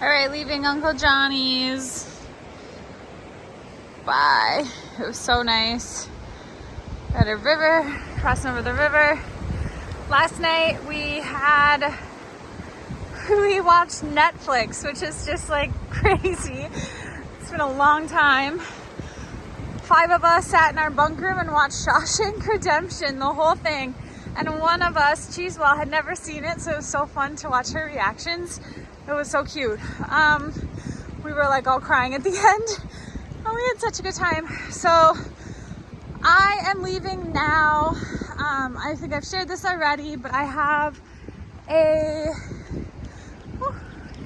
All right, leaving Uncle Johnny's. Bye. It was so nice. At a river, crossing over the river. Last night we watched Netflix, which is just like crazy. It's been a long time. 5 of us sat in our bunk room and watched Shawshank Redemption, the whole thing. And one of us, Cheesewell, had never seen it, so it was so fun to watch her reactions. It was so cute. We were like all crying at the end. Oh, we had such a good time. So I am leaving now. I think I've shared this already, but I have a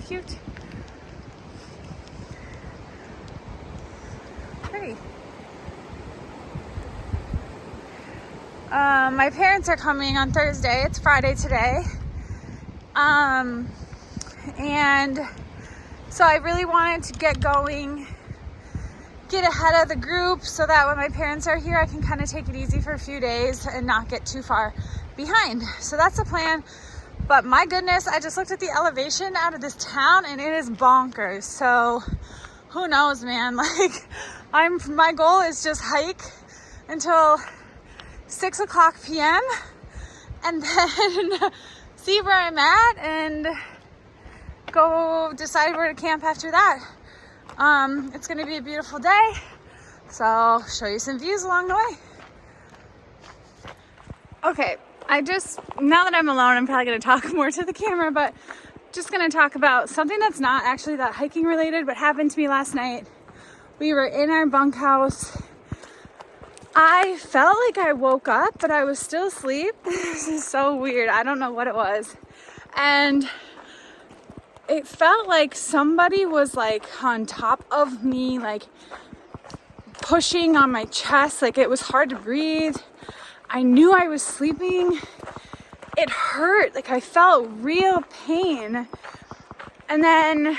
cute, pretty. My parents are coming on Thursday. It's Friday today. And so I really wanted to get going, get ahead of the group so that when my parents are here, I can kind of take it easy for a few days and not get too far behind. So that's the plan. But my goodness, I just looked at the elevation out of this town and it is bonkers. So who knows, man? Like my goal is just hike until 6 o'clock p.m. and then see where I'm at and go decide where to camp after that. It's gonna be a beautiful day, so I'll show you some views along the way. Okay, now that I'm alone, I'm probably gonna talk more to the camera, but just gonna talk about something that's not actually that hiking related, but happened to me last night. We were in our bunkhouse. I felt like I woke up, but I was still asleep. This is so weird. I don't know what it was. And it felt like somebody was like on top of me, like pushing on my chest. Like it was hard to breathe. I knew I was sleeping. It hurt. Like I felt real pain. And then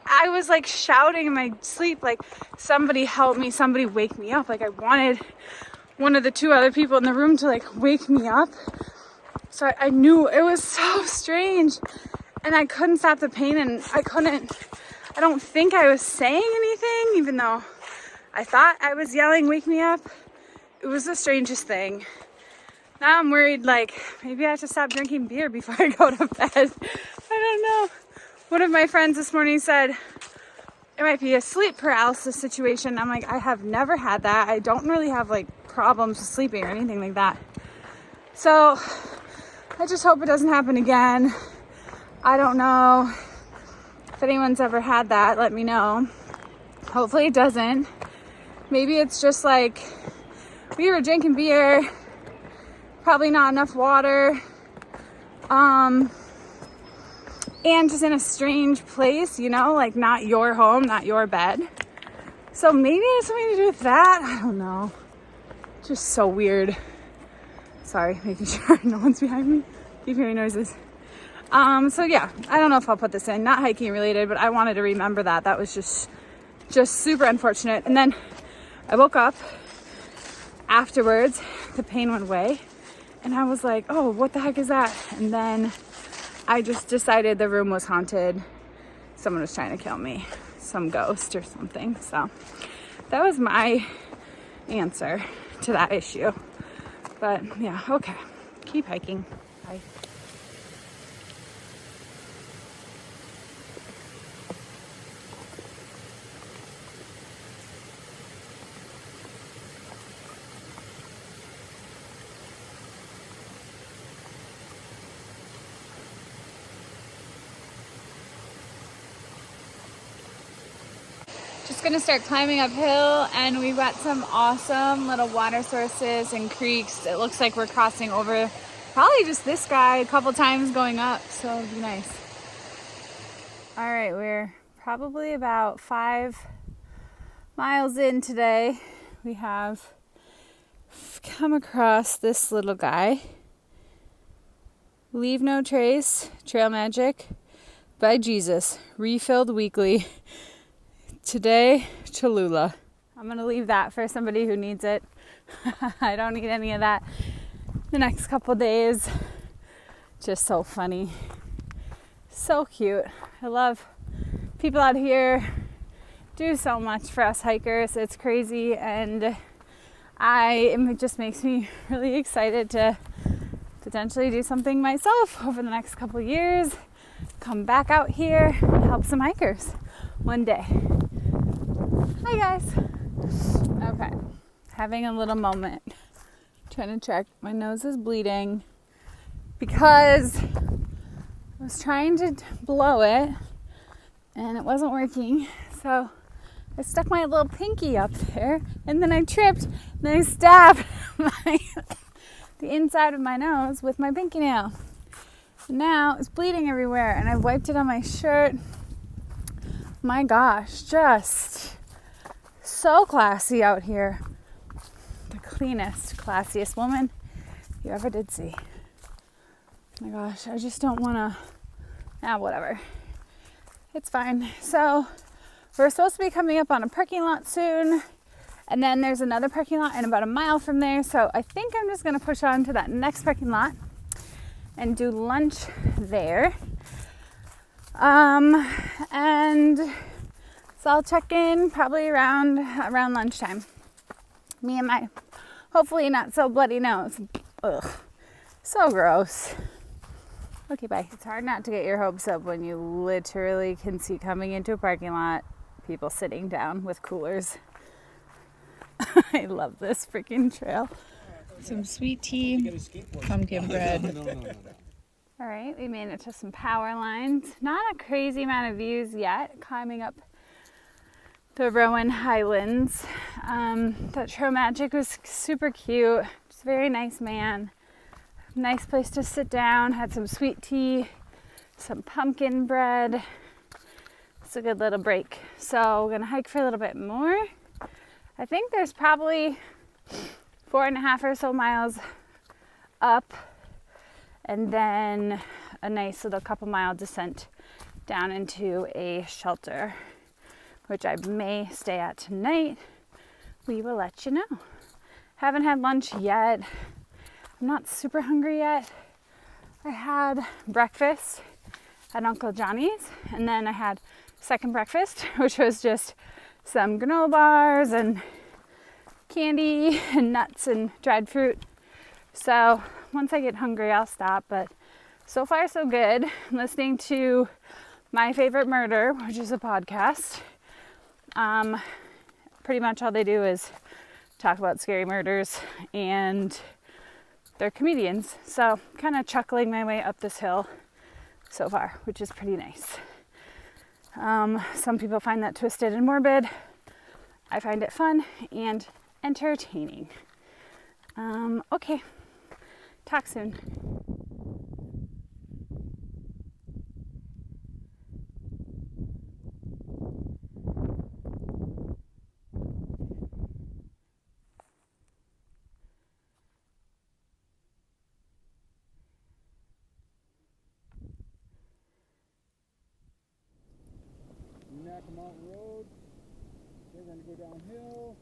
I was like shouting in my sleep, like, somebody help me, somebody wake me up. Like I wanted one of the 2 other people in the room to like wake me up. So I knew it was so strange. And I couldn't stop the pain, and I don't think I was saying anything, even though I thought I was yelling, wake me up. It was the strangest thing. Now I'm worried, like, maybe I have to stop drinking beer before I go to bed. I don't know. One of my friends this morning said it might be a sleep paralysis situation. I'm like, I have never had that. I don't really have like problems with sleeping or anything like that. So I just hope it doesn't happen again. I don't know if anyone's ever had that. Let me know. Hopefully it doesn't. Maybe it's just like we were drinking beer, probably not enough water, and just in a strange place, you know, like not your home, not your bed. So maybe it has something to do with that. I don't know. Just so weird. Sorry, making sure no one's behind me. Keep hearing noises. So yeah, I don't know if I'll put this in, not hiking related, but I wanted to remember that. That was just super unfortunate. And then I woke up afterwards, the pain went away, and I was like, oh, what the heck is that? And then I just decided the room was haunted. Someone was trying to kill me, some ghost or something. So that was my answer to that issue. But yeah, okay, keep hiking. Bye. Just gonna start climbing uphill, and we've got some awesome little water sources and creeks. It looks like we're crossing over probably just this guy a couple times going up, so it'll be nice. All right, we're probably about 5 miles in today. We have come across this little guy. Leave No Trace, Trail Magic by Jesus, refilled weekly. Today, Cholula. I'm going to leave that for somebody who needs it. I don't need any of that the next couple days. Just so funny. So cute. I love people out here do so much for us hikers. It's crazy, and it just makes me really excited to potentially do something myself over the next couple of years. Come back out here and help some hikers one day. Hi guys. Okay, having a little moment. Trying to check. My nose is bleeding because I was trying to blow it and it wasn't working. So I stuck my little pinky up there and then I tripped and then I stabbed the inside of my nose with my pinky nail. Now it's bleeding everywhere and I wiped it on my shirt. My gosh, just so classy out here. The cleanest, classiest woman you ever did see. Oh my gosh, I just don't want to, whatever. It's fine. So we're supposed to be coming up on a parking lot soon. And then there's another parking lot and about a mile from there. So I think I'm just going to push on to that next parking lot and do lunch there. And so I'll check in probably around lunchtime. Me and my hopefully not so bloody nose. Ugh, so gross. Okay, bye. It's hard not to get your hopes up when you literally can see coming into a parking lot people sitting down with coolers. I love this freaking trail. Some sweet tea, pumpkin bread. All right, we made it to some power lines. Not a crazy amount of views yet, climbing up the Rowan Highlands. That Trail Magic was super cute. Just a very nice man. Nice place to sit down. Had some sweet tea, some pumpkin bread. It's a good little break. So we're gonna hike for a little bit more. I think there's probably 4.5 or so miles up, and then a nice little couple mile descent down into a shelter, which I may stay at tonight. We will let you know. Haven't had lunch yet. I'm not super hungry yet. I had breakfast at Uncle Johnny's, and then I had second breakfast, which was just some granola bars and candy and nuts and dried fruit. So once I get hungry, I'll stop. But so far, so good. I'm listening to My Favorite Murder, which is a podcast. Pretty much all they do is talk about scary murders, and they're comedians. So kind of chuckling my way up this hill so far, which is pretty nice. Some people find that twisted and morbid. I find it fun and entertaining. Okay, talk soon. Mountain Road. We're going to go downhill.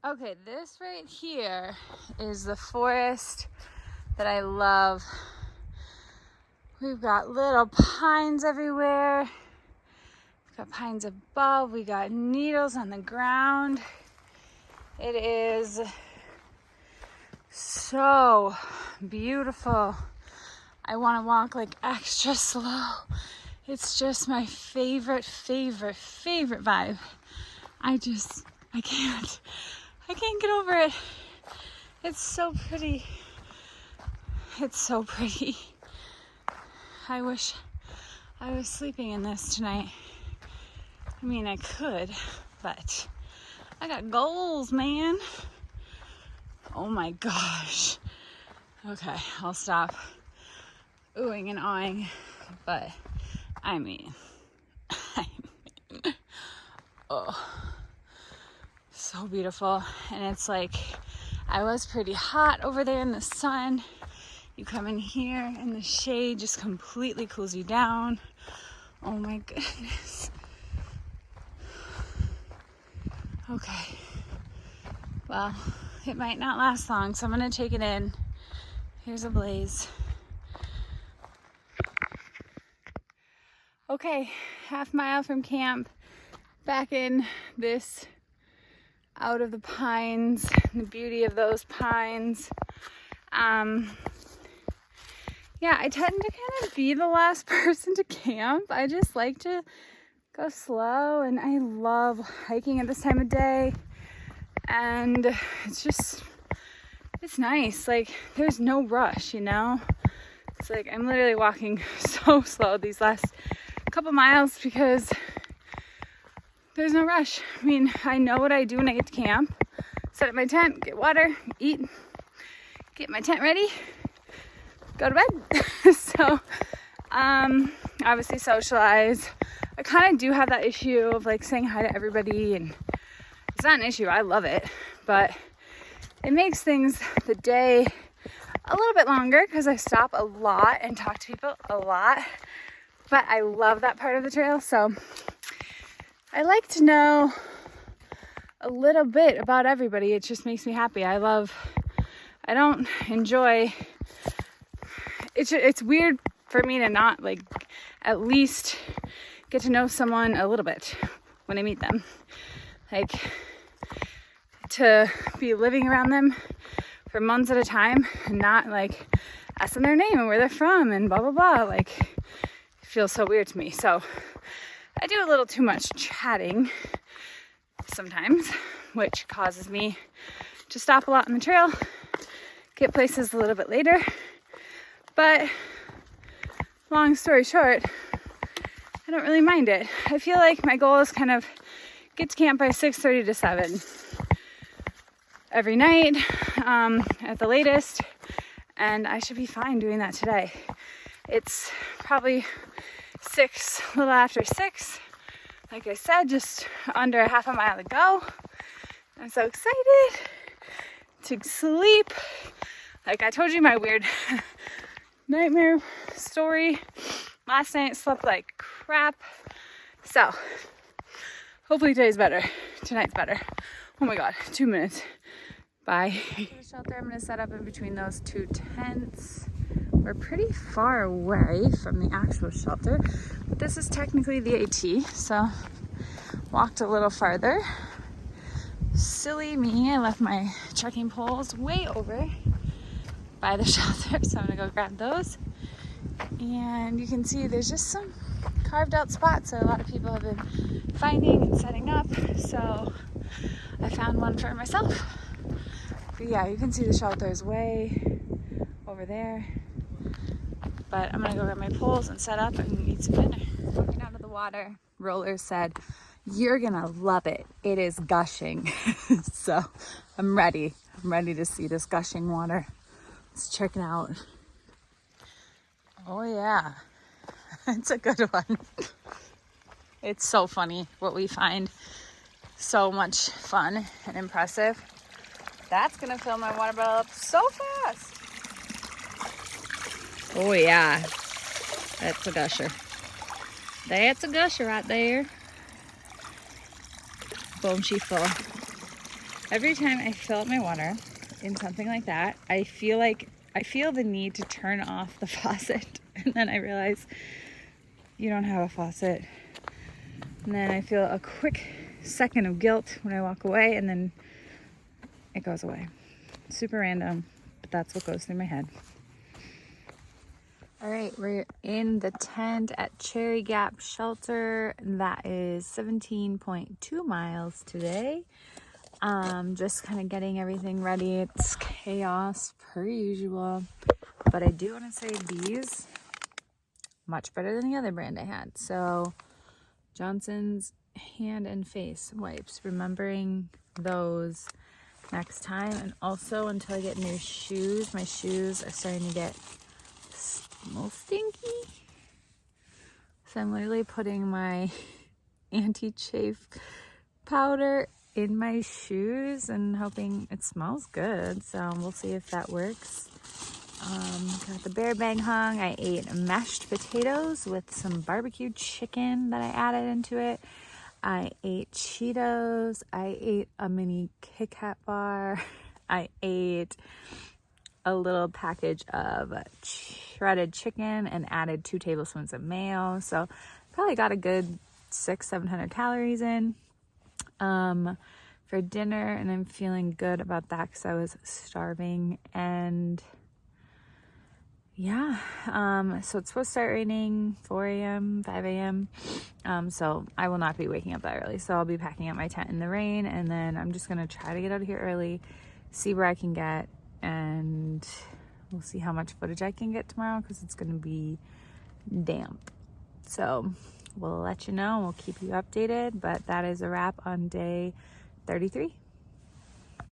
Okay, this right here is the forest that I love. We've got little pines everywhere. We've got pines above. We got needles on the ground. It is so beautiful. I want to walk like extra slow. It's just my favorite vibe. I can't get over it. It's so pretty. It's so pretty. I wish I was sleeping in this tonight. I mean, I could, but I got goals, man. Oh my gosh. Okay, I'll stop oohing and awing, but I mean, oh, so beautiful. And it's like, I was pretty hot over there in the sun. You come in here and the shade just completely cools you down. Oh my goodness. Okay. Well, it might not last long, so I'm gonna take it in. Here's a blaze. Okay, half mile from camp, back in this out of the pines, the beauty of those pines. Yeah, I tend to kind of be the last person to camp. I just like to go slow, and I love hiking at this time of day. And it's nice. Like, there's no rush, you know? It's like I'm literally walking so slow these last couple miles because there's no rush. I mean, I know what I do when I get to camp. Set up my tent, get water, eat, get my tent ready, go to bed. So, obviously socialize. I kind of do have that issue of like saying hi to everybody, and it's not an issue. I love it, but it makes things, the day, a little bit longer because I stop a lot and talk to people a lot. But I love that part of the trail, so I like to know a little bit about everybody. It just makes me happy. I don't enjoy, it's weird for me to not like at least get to know someone a little bit when I meet them. Like, to be living around them for months at a time and not like ask them their name and where they're from and blah, blah, blah. Like, it feels so weird to me. So I do a little too much chatting sometimes, which causes me to stop a lot on the trail, get places a little bit later. But long story short, I don't really mind it. I feel like my goal is kind of get to camp by 6:30 to 7 every night, at the latest, and I should be fine doing that today. It's probably 6, a little after 6. Like I said, just under a half a mile to go. I'm so excited to sleep. Like I told you my weird nightmare story. Last night slept like crap. So hopefully today's better. Tonight's better. Oh my God, 2 minutes. Bye. The shelter, I'm gonna set up in between those two tents. We're pretty far away from the actual shelter, but this is technically the AT, so walked a little farther. Silly me, I left my trekking poles way over by the shelter, so I'm gonna go grab those. And you can see there's just some carved out spots that a lot of people have been finding and setting up, so I found one for myself. But yeah, you can see the shelter is way over there. But I'm gonna go get my poles and set up and eat some dinner. Walking out of the water, Roller said, "You're gonna love it. It is gushing." So I'm ready. I'm ready to see this gushing water. Let's check it out. Oh yeah, it's a good one. It's so funny what we find. So much fun and impressive. That's gonna fill my water bottle up so fast. Oh yeah, that's a gusher. That's a gusher right there. Boom, she full. Every time I fill up my water in something like that, I feel the need to turn off the faucet, and then I realize you don't have a faucet. And then I feel a quick second of guilt when I walk away, and then it goes away. Super random, but that's what goes through my head. All right, we're in the tent at Cherry Gap Shelter. That is 17.2 miles today. Just kind of getting everything ready. It's chaos per usual, but I do want to say these much better than the other brand I had. So Johnson's hand and face wipes, remembering those next time. And also, until I get new shoes, my shoes are starting to get a little stinky, so I'm literally putting my anti-chafe powder in my shoes and hoping it smells good. So we'll see if that works. Got the bear bag hung. I ate mashed potatoes with some barbecue chicken that I added into it. I ate Cheetos. I ate a mini Kit Kat bar. I ate a little package of shredded chicken and added 2 tablespoons of mayo. So probably got a good 600-700 calories in for dinner, and I'm feeling good about that because I was starving. And yeah, so it's supposed to start raining 4 a.m., 5 a.m. So I will not be waking up that early. So I'll be packing up my tent in the rain, and then I'm just gonna try to get out of here early, see where I can get, and we'll see how much footage I can get tomorrow because it's gonna be damp. So we'll let you know, we'll keep you updated, but that is a wrap on day 33.